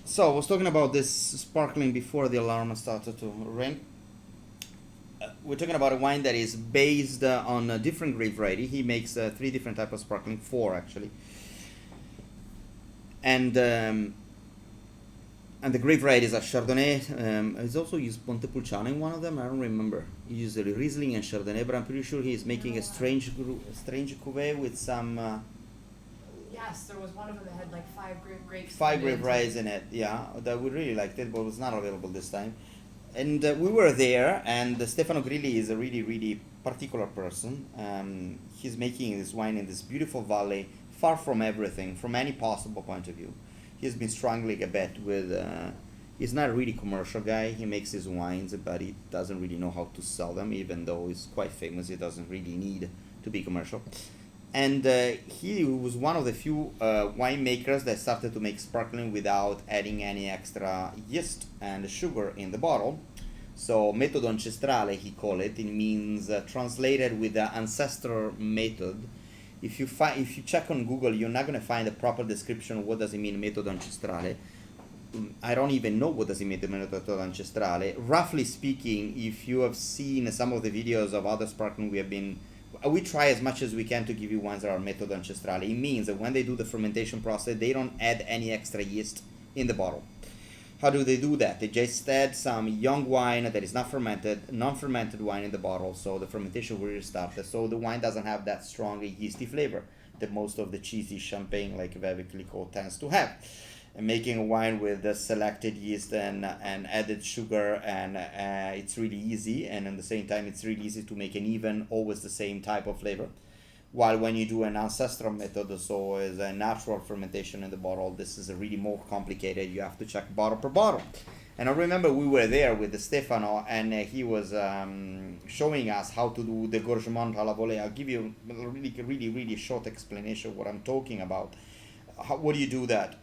So I was talking about this sparkling before the alarm started to ring. We're talking about a wine that is based on a different grape variety. He makes three different types of sparkling, four actually, and and the grape varieties are Chardonnay. He's also used Montepulciano in one of them. I don't remember. He used Riesling and Chardonnay, but I'm pretty sure he's making a strange cuvee with some Yes, there was one of them that had like grapes. five grape varieties in it. Yeah, that we really liked it, but it was not available this time. And we were there, and Stefano Grilli is a really particular person. He's making this wine in this beautiful valley, far from everything, from any possible point of view. He's been struggling a bit with. He's not a really commercial guy. He makes his wines, but he doesn't really know how to sell them. Even though he's quite famous, he doesn't really need to be commercial. And he was one of the few winemakers that started to make sparkling without adding any extra yeast and sugar in the bottle. So metodo ancestrale, he called it. It means translated with the ancestor method. If you check on Google, you're not going to find a proper description of what does it mean metodo ancestrale. I don't even know what does it mean metodo ancestrale. Roughly speaking, if you have seen some of the videos of other sparkling we try as much as we can to give you wines that are metodo ancestrale. It means that when they do the fermentation process, they don't add any extra yeast in the bottle. How do they do that? They just add some young wine that is not fermented, non-fermented wine in the bottle, so the fermentation will restart. So the wine doesn't have that strong yeasty flavor that most of the cheesy champagne like Veuve Clicquot tends to have. And making a wine with the selected yeast and added sugar, and it's really easy, and at the same time it's really easy to make an even, always the same type of flavor. While when you do an ancestral method, so is a natural fermentation in the bottle, this is a really more complicated. You have to check bottle per bottle. And I remember we were there with Stefano, and he was showing us how to do the gorgement à la volée. I'll give you a really short explanation of what I'm talking about. What do you do that?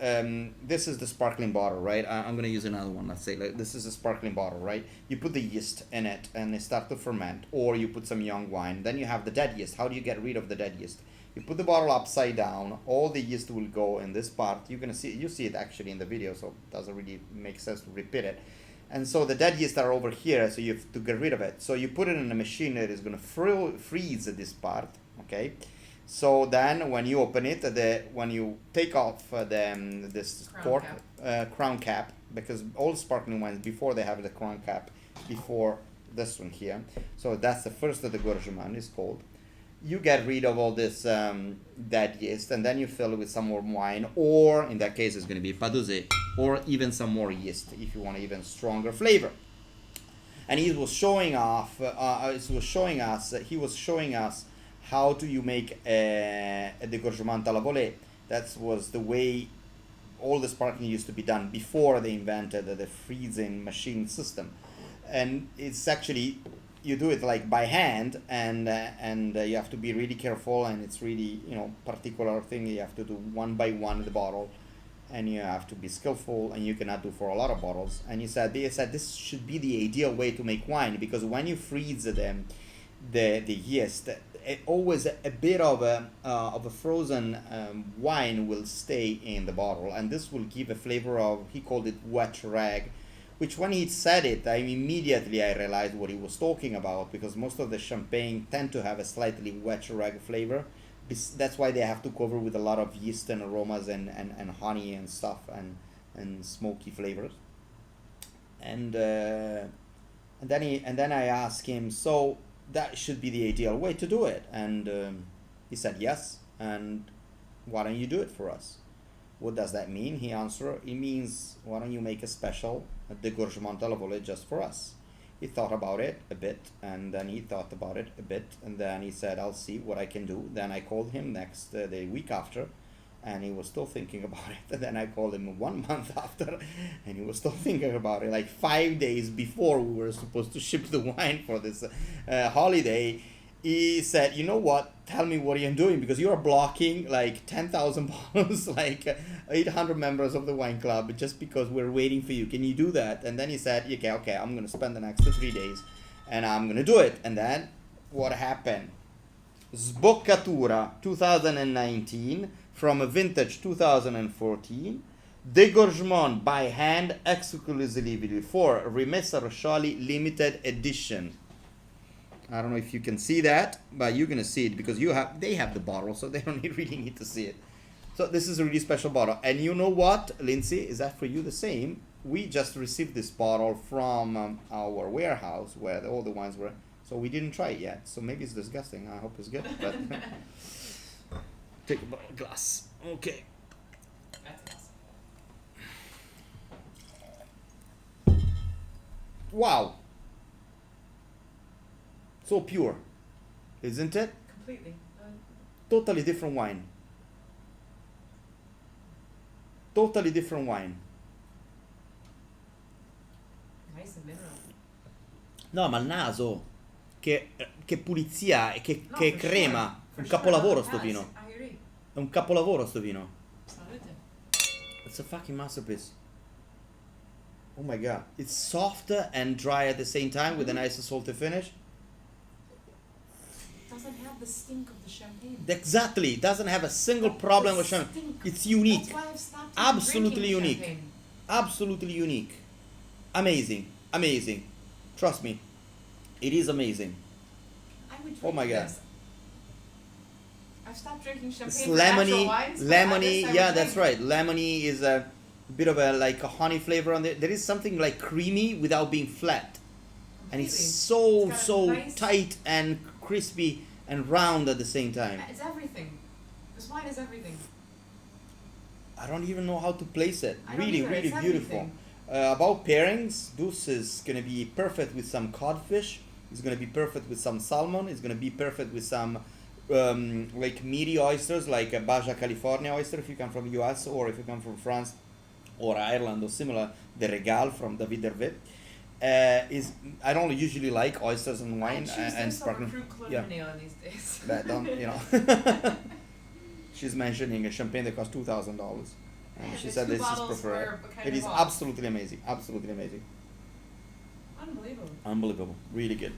This is the sparkling bottle, right? I'm going to use another one. Let's say this is a sparkling bottle, right? You put the yeast in it and they start to ferment, or you put some young wine. Then you have the dead yeast. How do you get rid of the dead yeast? You put the bottle upside down. All the yeast will go in this part. You see it actually in the video, so it doesn't really make sense to repeat it. And so the dead yeast are over here, so you have to get rid of it. So you put it in a machine that is going to freeze this part, okay? So then, when you open it, when you take off this crown cap, because all sparkling wines before they have the crown cap, before this one here. So that's the first of the gorgement is called. You get rid of all this dead yeast, and then you fill it with some more wine, or in that case, it's going to be padosé, or even some more yeast if you want an even stronger flavor. And he was showing us how do you make a dégorgement à la volée. That was the way all the sparkling used to be done before they invented the freezing machine system. And it's actually, you do it like by hand, and you have to be really careful, and it's really, particular thing you have to do one by one the bottle, and you have to be skillful, and you cannot do for a lot of bottles. And they said this should be the ideal way to make wine, because when you freeze the yeast, always a bit of a frozen wine will stay in the bottle, and this will give a flavor of, he called it wet rag, which when he said it, I realized what he was talking about, because most of the champagne tend to have a slightly wet rag flavor. That's why they have to cover with a lot of yeast and aromas and honey and stuff and smoky flavors. And then I asked him, so that should be the ideal way to do it, and he said yes. And why don't you do it for us? What does that mean? He answered, it means, why don't you make a special dégorgement à la volée just for us? He thought about it a bit, and then he thought about it a bit, and then he said, I'll see what I can do. Then I called him the week after, and he was still thinking about it. And then I called him 1 month after, and he was still thinking about it. Like 5 days before we were supposed to ship the wine for this holiday, he said, you know what, tell me what I'm doing, because you are blocking like 10,000 bottles, like 800 members of the wine club, just because we're waiting for you. Can you do that? And then he said, okay, I'm going to spend the next 3 days, and I'm going to do it. And then what happened? Sboccatura 2019 from a vintage 2014. Dégorgement by hand exclusively for Rimessa Roscioli limited edition. I don't know if you can see that, but you're gonna see it because they have the bottle, so they don't really need to see it. So this is a really special bottle. And you know what, Lindsay, is that for you the same? We just received this bottle from our warehouse where all the wines were, so we didn't try it yet. So maybe it's disgusting. I hope it's good. But take a glass. Okay. That's awesome. Wow. So pure, isn't it? Completely. Totally different wine. Totally different wine. Nice and mineral. No, ma il naso, che pulizia e che For crema. sure. Un For capolavoro sure. sto vino. I agree. È un capolavoro sto vino. Salute. It's a fucking masterpiece. Oh my god. It's soft and dry at the same time with a nice salty finish. Doesn't have the stink of the champagne. Exactly. It doesn't have a single problem with champagne. It's unique. That's why I've stopped Absolutely drinking unique. champagne. Absolutely unique. Amazing. Amazing. Trust me. It is amazing. I would drink Oh my God. this. I've stopped drinking champagne It's for natural lemony, wines, but lemony. this I would Yeah, that's drink. right. Lemony is a bit of a like a honey flavor on there. There is something like creamy without being flat, and it's Completely. It's got a so nice- tight and crispy and round at the same time. It's everything. This wine is everything. I don't even know how to place it. I don't Really, either. really It's beautiful. everything. About pairings, this is gonna be perfect with some codfish. It's gonna be perfect with some salmon. It's gonna be perfect with some like meaty oysters, like a Baja California oyster if you come from US, or if you come from France or Ireland or similar. The Regal from David Hervé. I don't usually like oysters and wine I choose and this over sparkling. Cru Yeah. Colonial these days. But don't, you know. She's mentioning a champagne that costs $2,000. And she The said two this is bottles preferred. were kind It of is off. absolutely amazing. Absolutely amazing. Unbelievable. Unbelievable. Really good.